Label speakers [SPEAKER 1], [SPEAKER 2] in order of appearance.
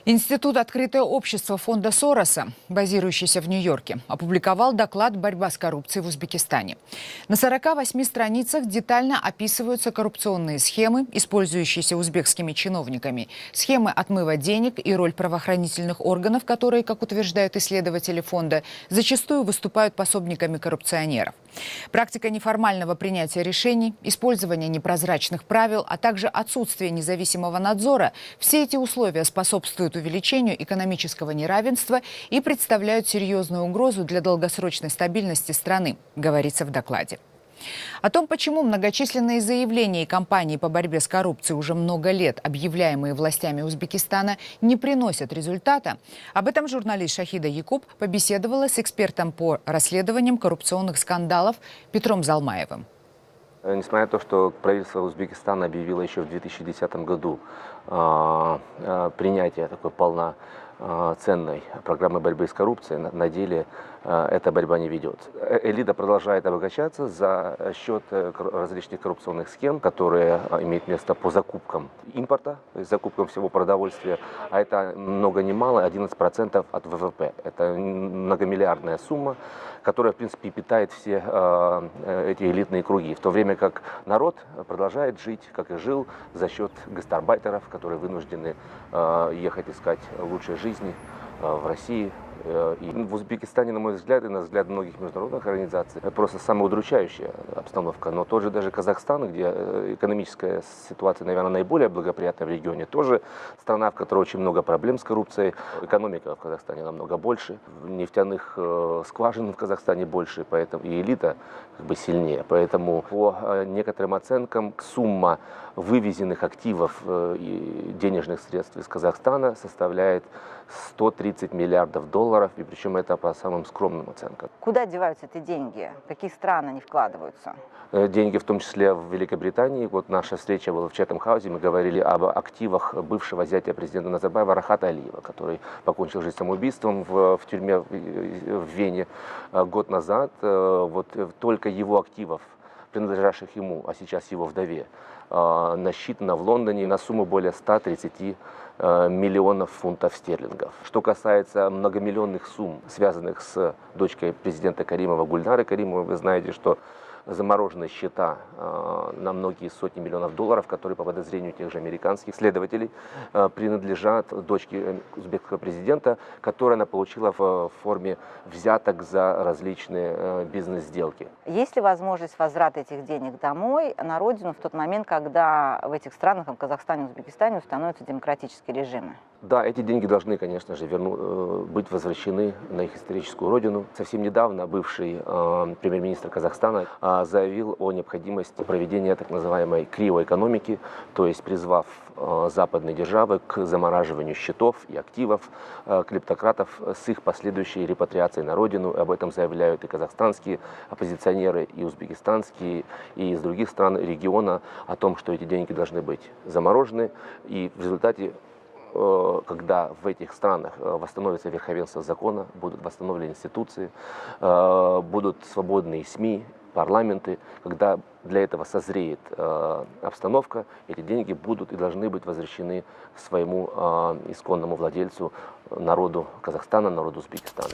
[SPEAKER 1] Институт «Открытое общество» фонда Сороса, базирующийся в Нью-Йорке, опубликовал доклад «Борьба с коррупцией в Узбекистане». На 48 страницах детально описываются коррупционные схемы, использующиеся узбекскими чиновниками, схемы отмыва денег и роль правоохранительных органов, которые, как утверждают исследователи фонда, зачастую выступают пособниками коррупционеров. Практика неформального принятия решений, использование непрозрачных правил, а также отсутствие независимого надзора – все эти условия способствуют увеличению экономического неравенства и представляют серьезную угрозу для долгосрочной стабильности страны, говорится в докладе. О том, почему многочисленные заявления и кампании по борьбе с коррупцией, уже много лет объявляемые властями Узбекистана, не приносят результата, об этом журналист Шахида Якуб побеседовала с экспертом по расследованиям коррупционных скандалов Петром Залмаевым.
[SPEAKER 2] Несмотря на то, что правительство Узбекистана объявило еще в 2010 году принятие такой полноценной программы борьбы с коррупцией, на деле эта борьба не ведется. Элита продолжает обогащаться за счет различных коррупционных схем, которые имеют место по закупкам импорта, то есть закупкам всего продовольствия, а это много ни мало 11% от ВВП. Это многомиллиардная сумма, которая, в принципе, питает все эти элитные круги, в то время как народ продолжает жить, как и жил, за счет гастарбайтеров, которые вынуждены ехать искать лучшей жизни в России. И в Узбекистане, на мой взгляд, и на взгляд многих международных организаций, это просто самая удручающая обстановка. Но тот же даже Казахстан, где экономическая ситуация, наверное, наиболее благоприятная в регионе, тоже страна, в которой очень много проблем с коррупцией. Экономика в Казахстане намного больше, нефтяных скважин в Казахстане больше, поэтому и элита как бы сильнее. Поэтому по некоторым оценкам сумма вывезенных активов и денежных средств из Казахстана составляет 130 миллиардов долларов, и причем это по самым скромным оценкам.
[SPEAKER 3] Куда деваются эти деньги? В какие страны они вкладываются?
[SPEAKER 2] Деньги в том числе в Великобритании. Вот наша встреча была в Чатем-хаусе, мы говорили об активах бывшего зятя президента Назарбаева Рахата Алиева, который покончил жизнь самоубийством в тюрьме в Вене год назад. Вот только его активов, принадлежащих ему, а сейчас его вдове, насчитано в Лондоне на сумму более 130 миллионов фунтов стерлингов. Что касается многомиллионных сумм, связанных с дочкой президента Каримова, Гульнары Каримовой, вы знаете, что заморожены счета на многие сотни миллионов долларов, которые, по подозрению тех же американских следователей, принадлежат дочке узбекского президента, которую она получила в форме взяток за различные бизнес-сделки.
[SPEAKER 3] Есть ли возможность возврата этих денег домой, на родину, в тот момент, когда в этих странах, в Казахстане, Узбекистане, установятся демократические режимы?
[SPEAKER 2] Да, эти деньги должны, конечно же, быть возвращены на их историческую родину. Совсем недавно бывший премьер-министр Казахстана заявил о необходимости проведения так называемой криоэкономики, то есть призвав западные державы к замораживанию счетов и активов клептократов с их последующей репатриацией на родину. Об этом заявляют и казахстанские оппозиционеры, и узбекистанские, и из других стран региона, о том, что эти деньги должны быть заморожены, и в результате, когда в этих странах восстановится верховенство закона, будут восстановлены институции, будут свободные СМИ, парламенты, когда для этого созреет обстановка, эти деньги будут и должны быть возвращены своему исконному владельцу, народу Казахстана, народу Узбекистана.